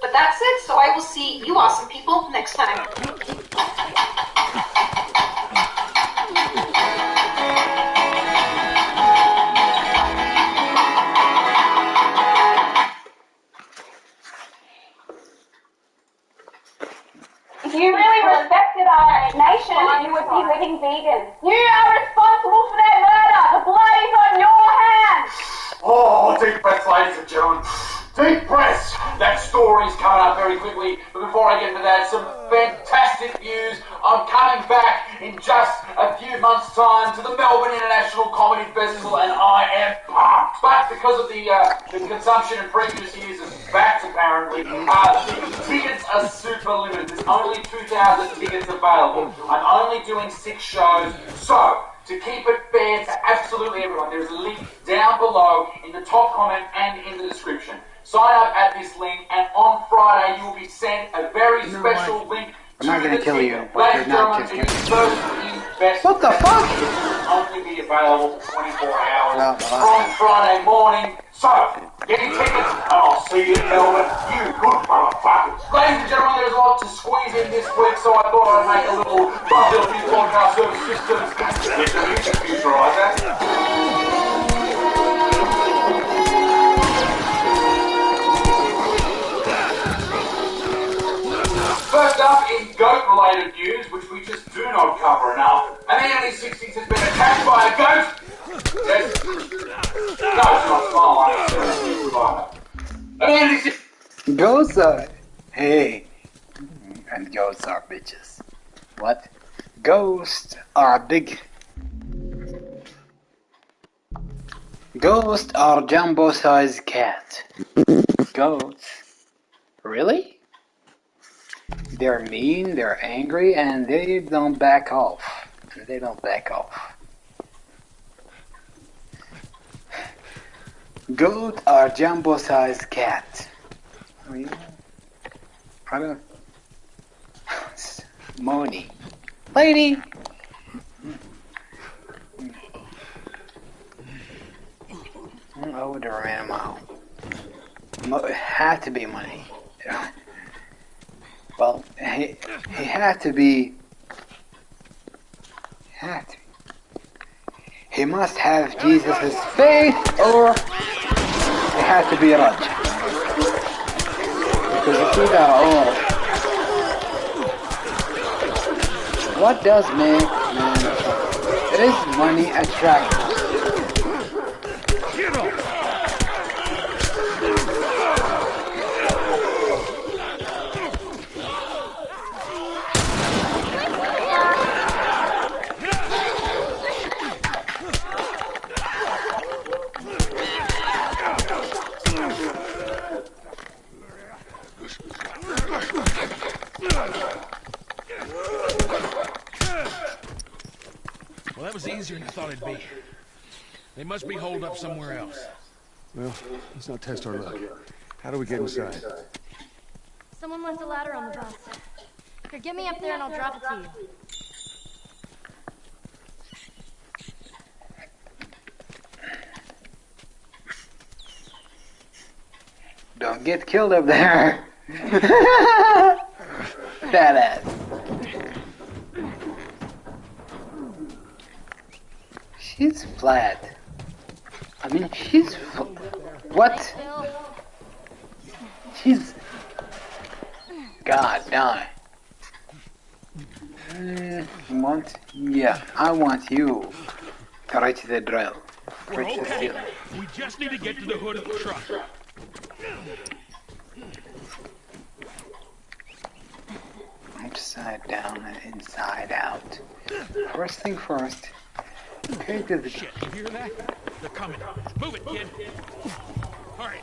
But that's it, so I will see you awesome people next time. If you really respected our nation, you would be living vegan. You are responsible for that murder. The blood is on your hands. Oh, deep breaths, ladies and gentlemen. Deep breaths. That story's coming up very quickly. But before I get into that, some fantastic news. I'm coming back in just a few months' time to the Melbourne International Comedy Festival, and I am pumped. But because of the consumption in previous years is back, apparently, the tickets are super limited. There's only 2,000 tickets available. I'm only doing 6 shows. So, to keep it fair to absolutely everyone, there's a link down below in the top comment and in the description. Sign up at this link, and on Friday you will be sent a very special link. I'm not gonna kill you, but Ladies you're not and just gentlemen, What the fuck? it will only be available for 24 hours No, from Friday morning. So, get your tickets, and I'll see you in Melbourne. You good motherfuckers. Ladies and gentlemen, there's a lot to squeeze in this week, so I thought I'd make a little bundle of these podcast service systems. Get the music future, First up, in goat-related news, which we just do not cover enough, a man in his 60s has been attacked by a goat. Yes. No, it's not small. A man in his 60s. Goats are... Hey. And goats are bitches. What? Ghosts are big... Ghosts are jumbo-sized cat. Goats? Really? They're mean, they're angry, and they don't back off. They don't back off. Goat or jumbo-sized cat? I don't... Moni. Lady! Older animal. It had to be money. Well, he had to be. He must have Jesus' faith, or he had to be rich. Because if we got all, what does make man attractive? It is money attractive. Well, that was easier than I thought it'd be. They must be holed up somewhere else. Well, let's not test our luck. How do we get inside? Someone left a ladder on the bus. Here, get me up there and I'll drop it to you. Don't get killed up there. Fat ass. She's flat. I mean, she's... What? She's... God damn. Want? Yeah, I want you. Right to the drill. We're okay. We just need to get to the hood of the truck. Upside down and inside out. First thing first. Okay, to the... Shit, you hear that? They're coming. Move it, kid. All right.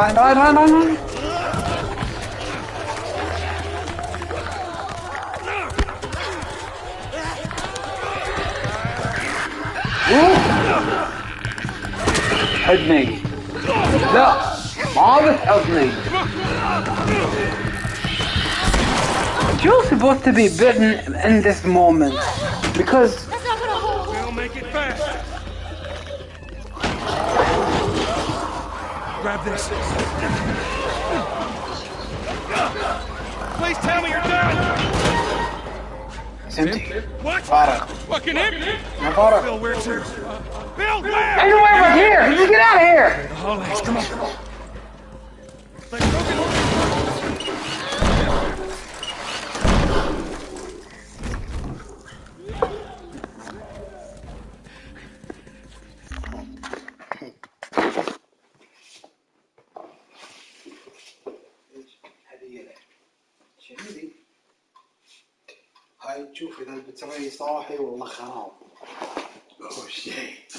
ران. حدني. لا ما بتحضني. You're supposed to be bitten in this moment because We'll make it fast. Grab this. Please tell me you're done. it's empty. What? فارغ. Fucking empty. ما فارغ. Bill, where to? Bill, where? Anywhere but here. Just get out of here. All legs, come on. Let's go. شنو ذي؟ هاي تشوف اذا البطارية صاحي والله خراب. Oh shit.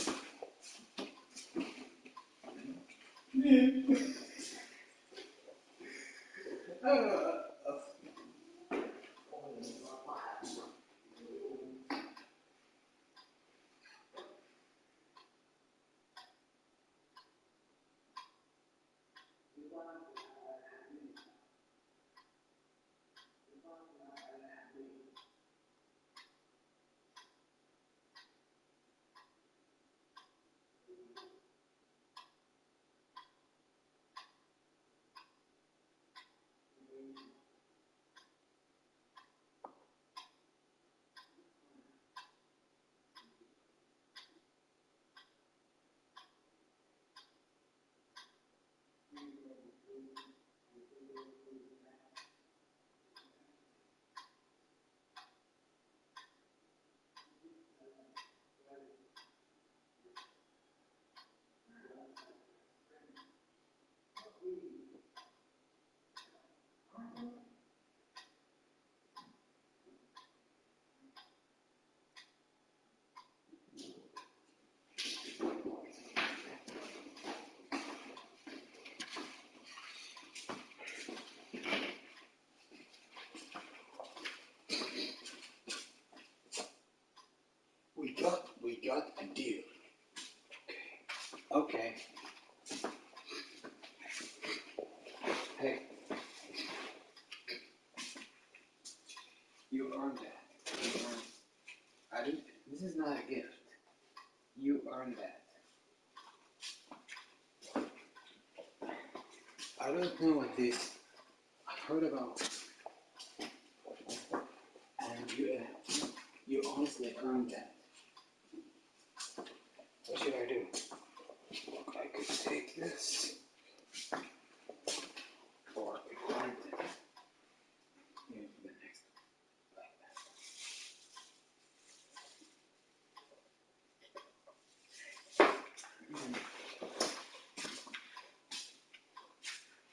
We got a deal. Okay. Hey. You earned that. I didn't. This is not a gift. You earned that. I don't know what this. I've heard about. And you honestly earned that. What should I do? I could take this. Or I could find it. Here's the next. Like that.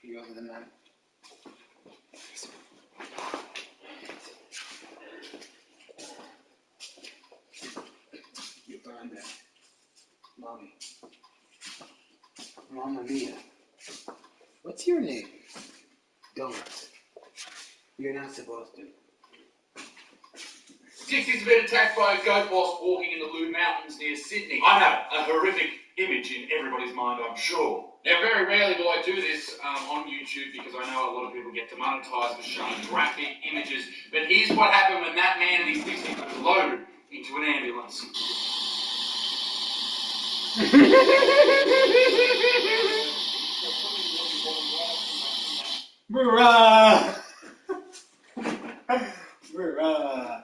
You over the map. You earned that. Mommy. Mamma mia. What's your name? Don't. You're not supposed to. Dixie's been attacked by a goat whilst walking in the Tlou Mountains near Sydney. I know, a horrific image in everybody's mind, I'm sure. Now, very rarely will I do this on YouTube because I know a lot of people get demonetized for showing graphic images. But here's what happened when that man and his Dixie was loaded into an ambulance. Hurrah! Hurrah!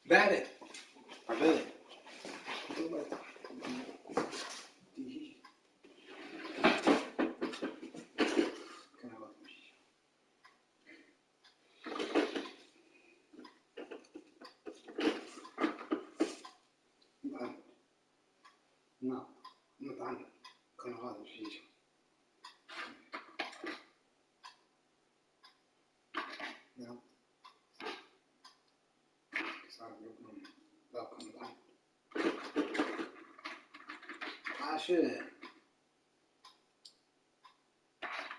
Got it. I bet it. عشان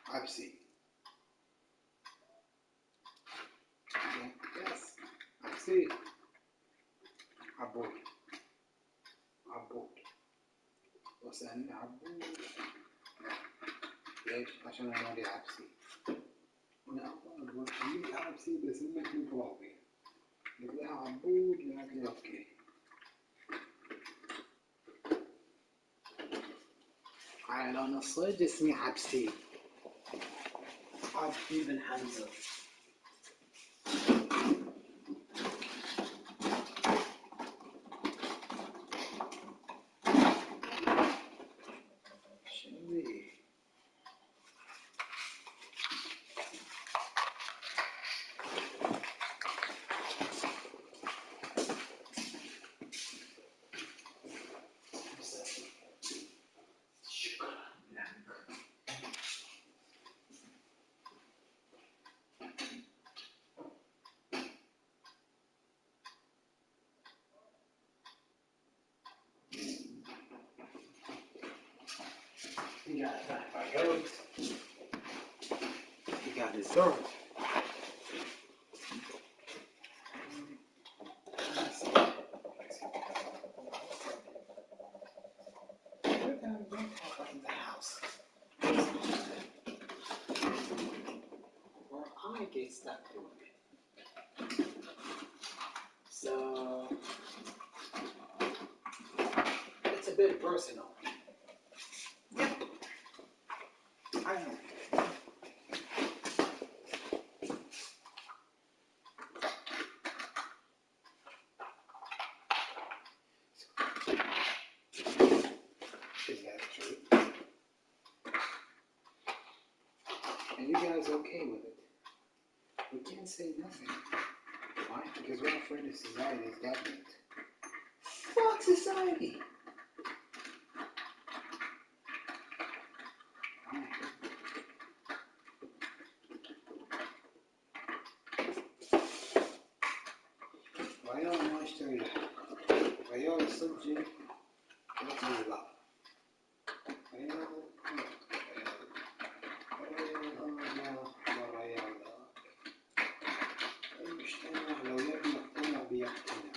عبسي يس عبسي عبود وسألني عبود ليش؟ عشان أنا مالي عبسي وأنا أول أقول لي عبسي بس إنك متواضع قلت لها عبود قالت لي أوكي على لون الصيد اسمي عبسي عبسي بن حمزة He got attacked by goats. He got his sword. In the house. Or I get stuck doing it. So it's a bit personal. I know. Is that true? And you guys okay with it? We can't say nothing. Why? Because we're afraid of society's government. Fuck society! ويلا ما اشتري ويلا الصجي نطلع بعض المجتمع لو يبي يقتنع بيقتنع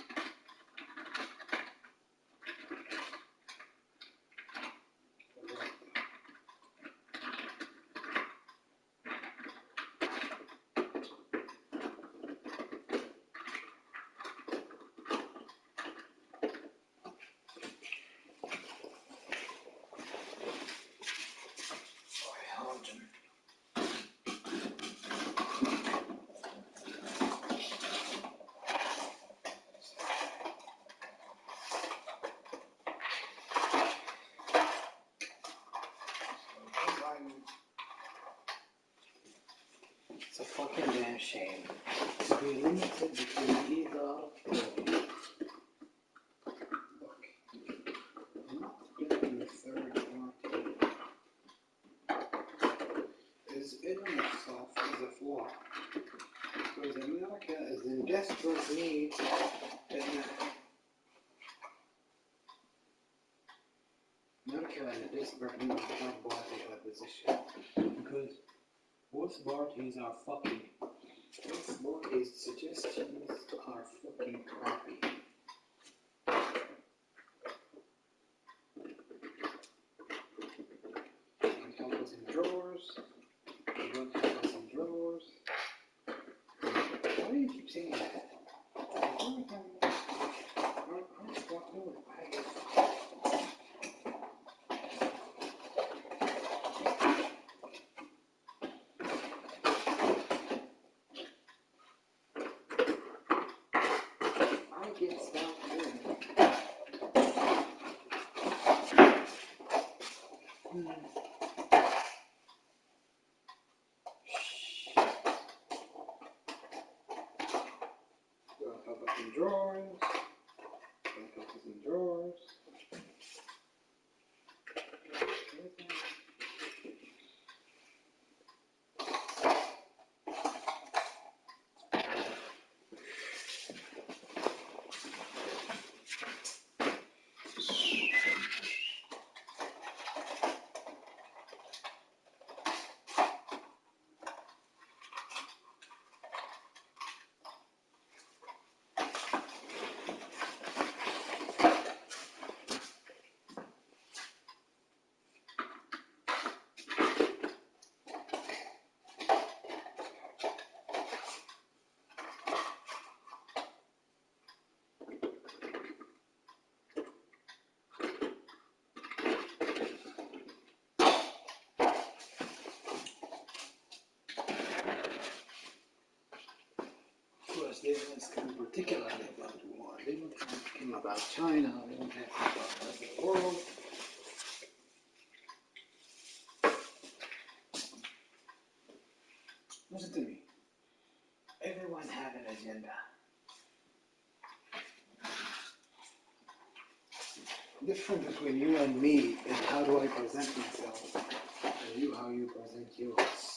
It's a fucking damn shame to be limited between either or. Look, I'm not getting the third party. Is it in itself is a flaw. Because America is in desperate need America is in desperate need of third party opposition. Because both parties are fucking. Both parties' suggestions are fucking crappy. You can help us in drawers. You don't help us in drawers. Why do you keep saying that? Every time I stop doing it. Can't stop doing it. Don't help us in drawers. Don't help us in drawers. because they ask him particularly about war. They don't ask him about China. They don't ask him about the rest of the world. Listen to me. Everyone have an agenda. The difference between you and me is how do I present myself, and you how you present yours.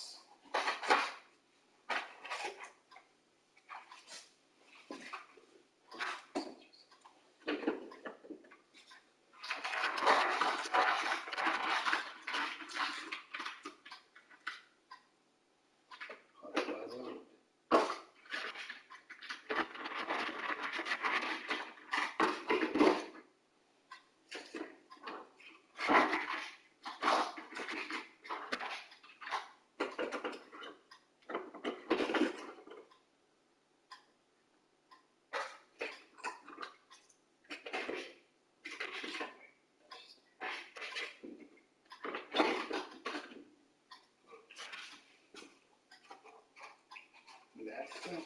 That's it.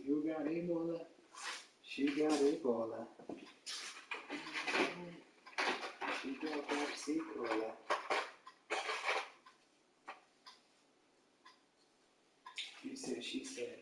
You got Ebola. She got Ebola. She got Ebola. He said, she said.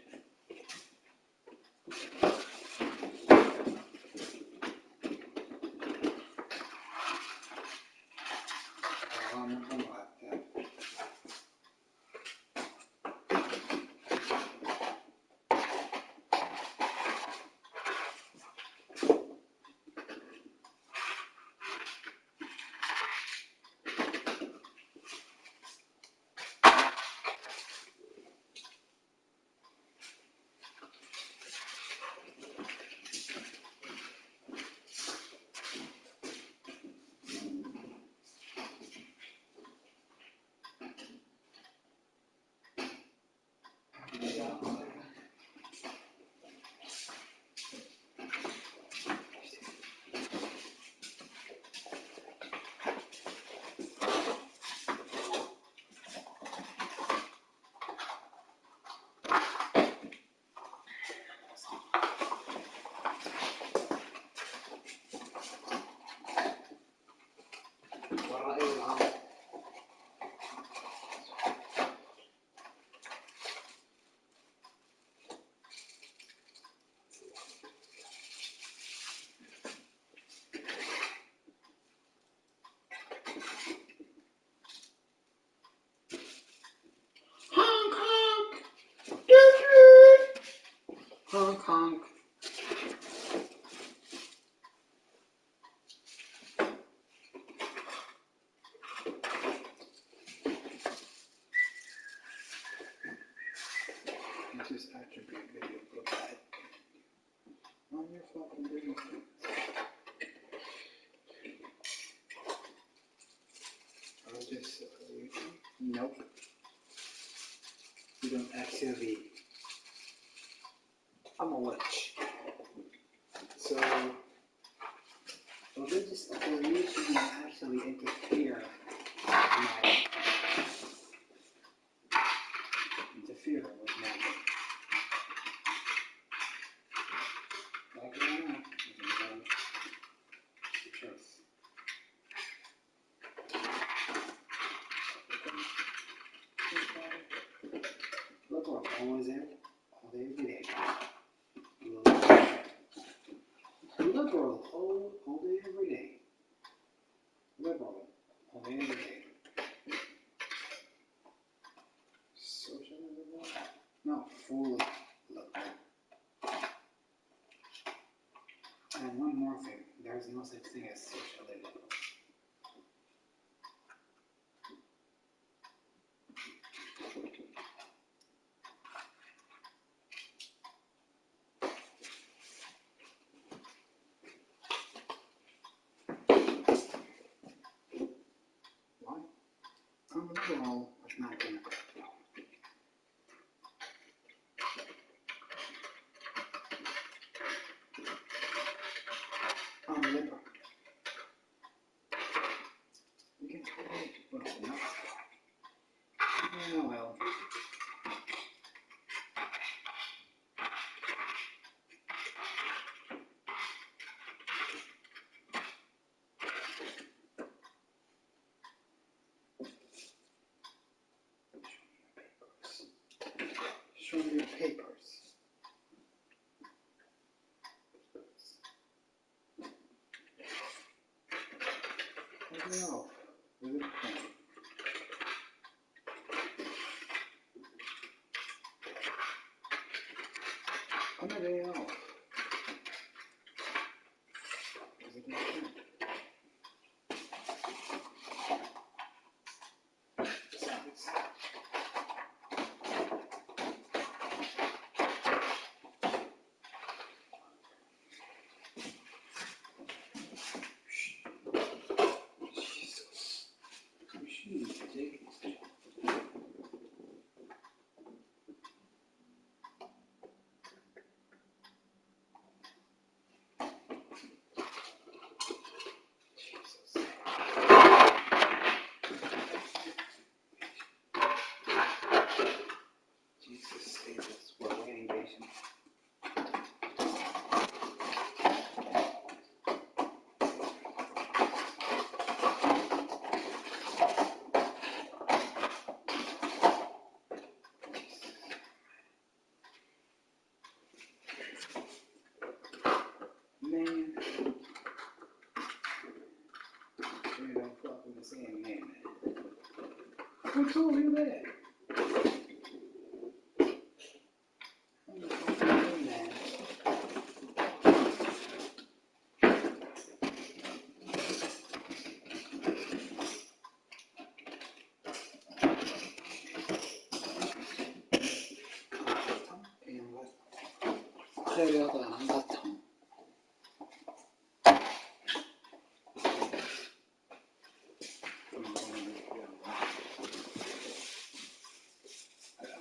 Hong Kong. This attribute video provide on your fucking business. I'll just nope. You don't actually. I'm a witch. So religious affiliation actually interfere with my like it or not, it's the truth. Look, we're always in, all day, every day. Liberal, all day, every day. Liberal, all day, every day. Socialism? No, fully liberal. And one more thing, there's no such thing as socialism. deliver. You can create, well, no. Oh, well. Show me your papers. Let me off with a pen. On the day off. Is it okay? Besides, Jesus. Machine, take this. Jesus save us. We're waiting patiently. Man, you don't fuck with the same man. Who told you that? I'm not fucking with you, man. خير يا طلع نقطعهم.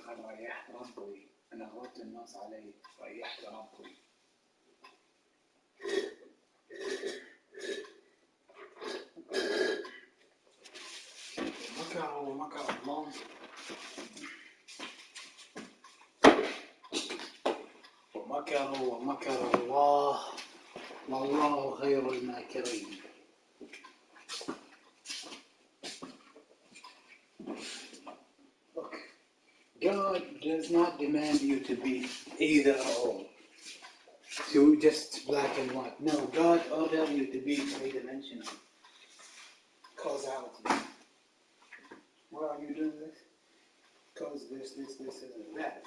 أنا ريحت ربي، أنا غضت الناس علي، ريحت ربي. مكروا ومكر الله. ومكروا ومكر الله والله خير الماكرين. Look, God does not demand you to be either or, to just black and white. No, God orders you to be three-dimensional. Causality. Why are you doing this? Because this, and that.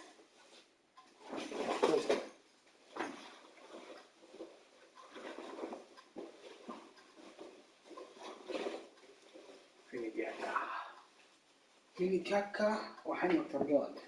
فيني كاكا وحني وترقاد.